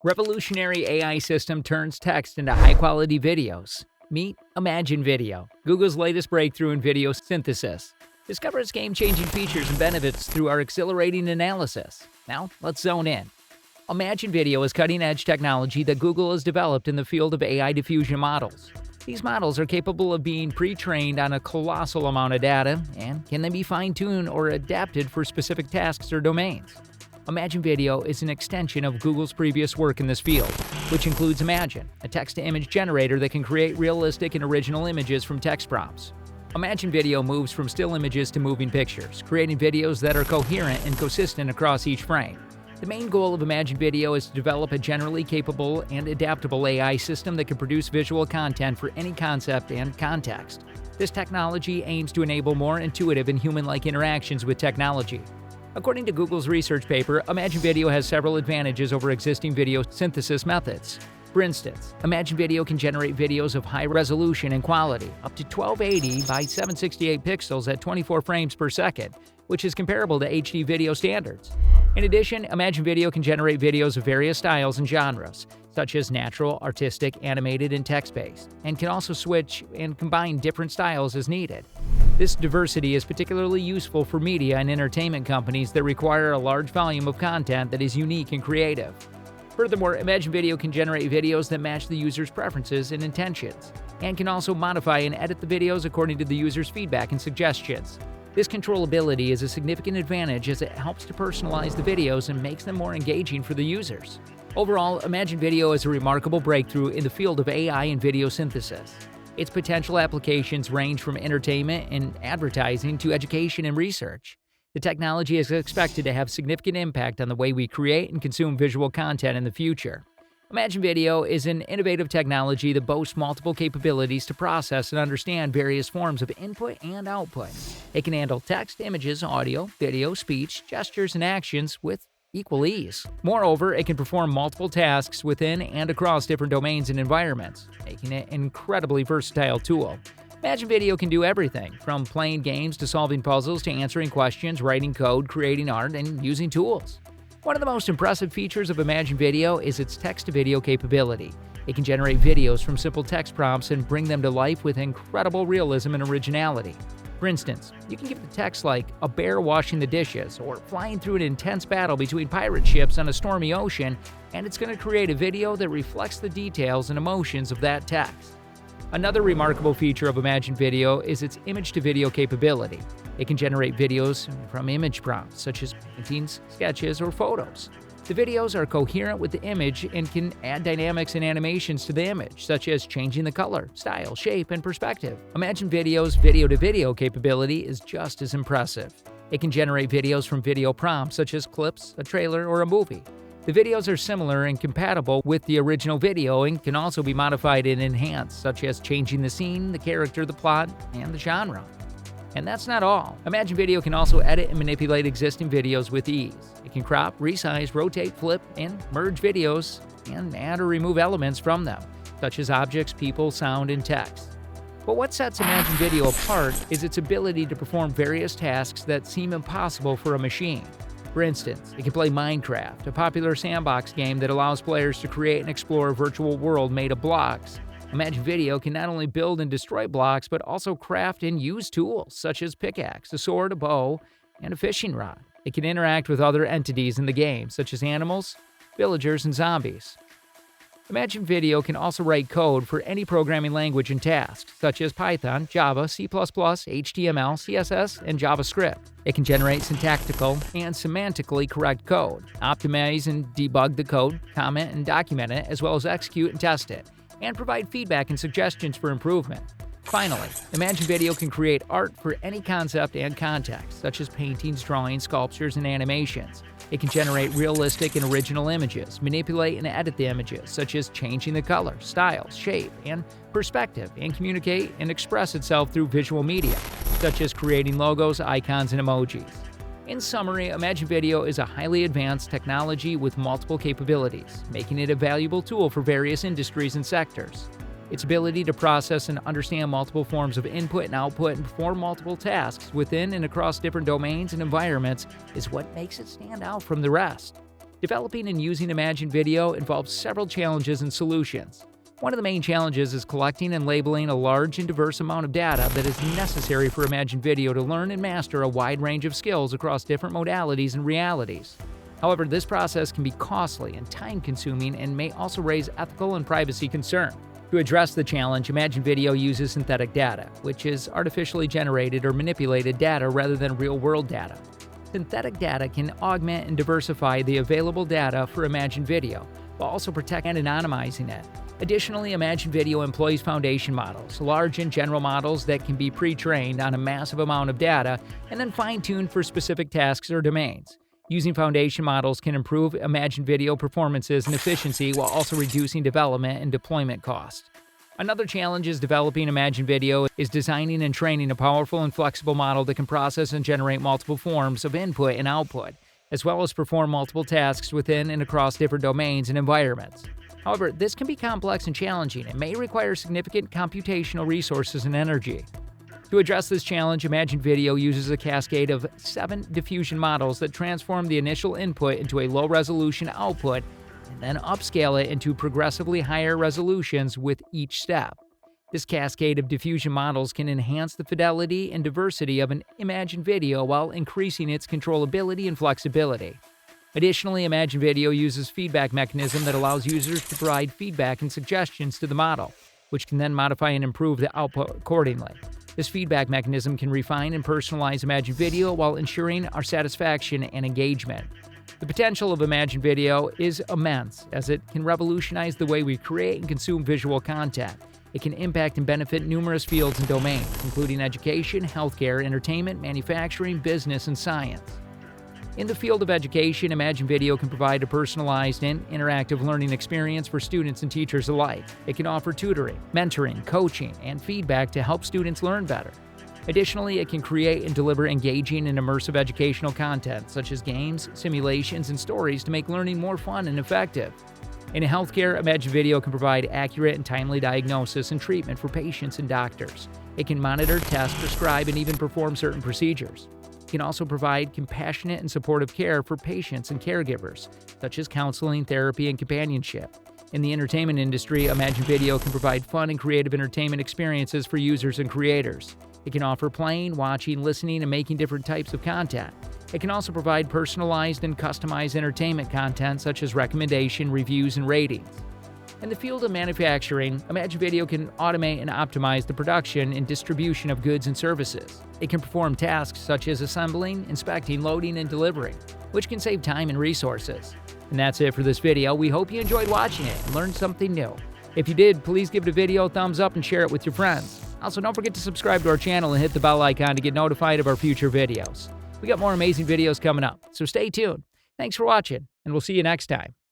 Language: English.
Revolutionary AI system turns text into high-quality videos. Meet Imagen Video, Google's latest breakthrough in video synthesis. Discover its game-changing features and benefits through our exhilarating analysis. Now, let's zone in. Imagen Video is cutting-edge technology that Google has developed in the field of AI diffusion models. These models are capable of being pre-trained on a colossal amount of data and can then be fine-tuned or adapted for specific tasks or domains. Imagen Video is an extension of Google's previous work in this field, which includes Imagen, a text-to-image generator that can create realistic and original images from text prompts. Imagen Video moves from still images to moving pictures, creating videos that are coherent and consistent across each frame. The main goal of Imagen Video is to develop a generally capable and adaptable AI system that can produce visual content for any concept and context. This technology aims to enable more intuitive and human-like interactions with technology. According to Google's research paper, Imagen Video has several advantages over existing video synthesis methods. For instance, Imagen Video can generate videos of high resolution and quality, up to 1280 by 768 pixels at 24 frames per second, which is comparable to HD video standards. In addition, Imagen Video can generate videos of various styles and genres, such as natural, artistic, animated, and text-based, and can also switch and combine different styles as needed. This diversity is particularly useful for media and entertainment companies that require a large volume of content that is unique and creative. Furthermore, Imagen Video can generate videos that match the user's preferences and intentions, and can also modify and edit the videos according to the user's feedback and suggestions. This controllability is a significant advantage as it helps to personalize the videos and makes them more engaging for the users. Overall, Imagen Video is a remarkable breakthrough in the field of AI and video synthesis. Its potential applications range from entertainment and advertising to education and research. The technology is expected to have significant impact on the way we create and consume visual content in the future. Imagen Video is an innovative technology that boasts multiple capabilities to process and understand various forms of input and output. It can handle text, images, audio, video, speech, gestures, and actions with equal ease. Moreover, it can perform multiple tasks within and across different domains and environments, making it an incredibly versatile tool. Imagen Video can do everything, from playing games to solving puzzles to answering questions, writing code, creating art, and using tools. One of the most impressive features of Imagen Video is its text-to-video capability. It can generate videos from simple text prompts and bring them to life with incredible realism and originality. For instance, you can give the text like a bear washing the dishes or flying through an intense battle between pirate ships on a stormy ocean, and it's going to create a video that reflects the details and emotions of that text. Another remarkable feature of Imagen Video is its image-to-video capability. It can generate videos from image prompts, such as paintings, sketches, or photos. The videos are coherent with the image and can add dynamics and animations to the image, such as changing the color, style, shape, and perspective. Imagen Video's video-to-video capability is just as impressive. It can generate videos from video prompts, such as clips, a trailer, or a movie. The videos are similar and compatible with the original video and can also be modified and enhanced, such as changing the scene, the character, the plot, and the genre. And that's not all. Imagen Video can also edit and manipulate existing videos with ease. It can crop, resize, rotate, flip, and merge videos and add or remove elements from them, such as objects, people, sound, and text. But what sets Imagen Video apart is its ability to perform various tasks that seem impossible for a machine. For instance, it can play Minecraft, a popular sandbox game that allows players to create and explore a virtual world made of blocks. Imagen Video can not only build and destroy blocks, but also craft and use tools such as pickaxe, a sword, a bow, and a fishing rod. It can interact with other entities in the game, such as animals, villagers, and zombies. Imagen Video can also write code for any programming language and task, such as Python, Java, C++, HTML, CSS, and JavaScript. It can generate syntactical and semantically correct code, optimize and debug the code, comment and document it, as well as execute and test it, and provide feedback and suggestions for improvement. Finally, Imagen Video can create art for any concept and context, such as paintings, drawings, sculptures, and animations. It can generate realistic and original images, manipulate and edit the images, such as changing the color, style, shape, and perspective, and communicate and express itself through visual media, such as creating logos, icons, and emojis. In summary, Imagen Video is a highly advanced technology with multiple capabilities, making it a valuable tool for various industries and sectors. Its ability to process and understand multiple forms of input and output and perform multiple tasks within and across different domains and environments is what makes it stand out from the rest. Developing and using Imagen Video involves several challenges and solutions. One of the main challenges is collecting and labeling a large and diverse amount of data that is necessary for Imagen Video to learn and master a wide range of skills across different modalities and realities. However, this process can be costly and time-consuming and may also raise ethical and privacy concerns. To address the challenge, Imagen Video uses synthetic data, which is artificially generated or manipulated data rather than real-world data. Synthetic data can augment and diversify the available data for Imagen Video, while also protecting and anonymizing it. Additionally, Imagen Video employs foundation models, large and general models that can be pre-trained on a massive amount of data and then fine-tuned for specific tasks or domains. Using foundation models can improve Imagen Video performances and efficiency while also reducing development and deployment costs. Another challenge is developing Imagen Video is designing and training a powerful and flexible model that can process and generate multiple forms of input and output, as well as perform multiple tasks within and across different domains and environments. However, this can be complex and challenging and may require significant computational resources and energy. To address this challenge, Imagen Video uses a cascade of 7 diffusion models that transform the initial input into a low-resolution output and then upscale it into progressively higher resolutions with each step. This cascade of diffusion models can enhance the fidelity and diversity of an Imagen Video while increasing its controllability and flexibility. Additionally, Imagen Video uses feedback mechanism that allows users to provide feedback and suggestions to the model, which can then modify and improve the output accordingly. This feedback mechanism can refine and personalize Imagen Video while ensuring our satisfaction and engagement. The potential of Imagen Video is immense, as it can revolutionize the way we create and consume visual content. It can impact and benefit numerous fields and domains, including education, healthcare, entertainment, manufacturing, business, and science. In the field of education, Imagen Video can provide a personalized and interactive learning experience for students and teachers alike. It can offer tutoring, mentoring, coaching, and feedback to help students learn better. Additionally, it can create and deliver engaging and immersive educational content, such as games, simulations, and stories to make learning more fun and effective. In healthcare, Imagen Video can provide accurate and timely diagnosis and treatment for patients and doctors. It can monitor, test, prescribe, and even perform certain procedures. It can also provide compassionate and supportive care for patients and caregivers, such as counseling, therapy, and companionship. In the entertainment industry, Imagen Video can provide fun and creative entertainment experiences for users and creators. It can offer playing, watching, listening, and making different types of content. It can also provide personalized and customized entertainment content such as recommendation, reviews, and ratings. In the field of manufacturing, Imagen Video can automate and optimize the production and distribution of goods and services. It can perform tasks such as assembling, inspecting, loading, and delivering, which can save time and resources. And that's it for this video. We hope you enjoyed watching it and learned something new. If you did, please give the video a thumbs up and share it with your friends. Also, don't forget to subscribe to our channel and hit the bell icon to get notified of our future videos. We got more amazing videos coming up, so stay tuned. Thanks for watching, and we'll see you next time.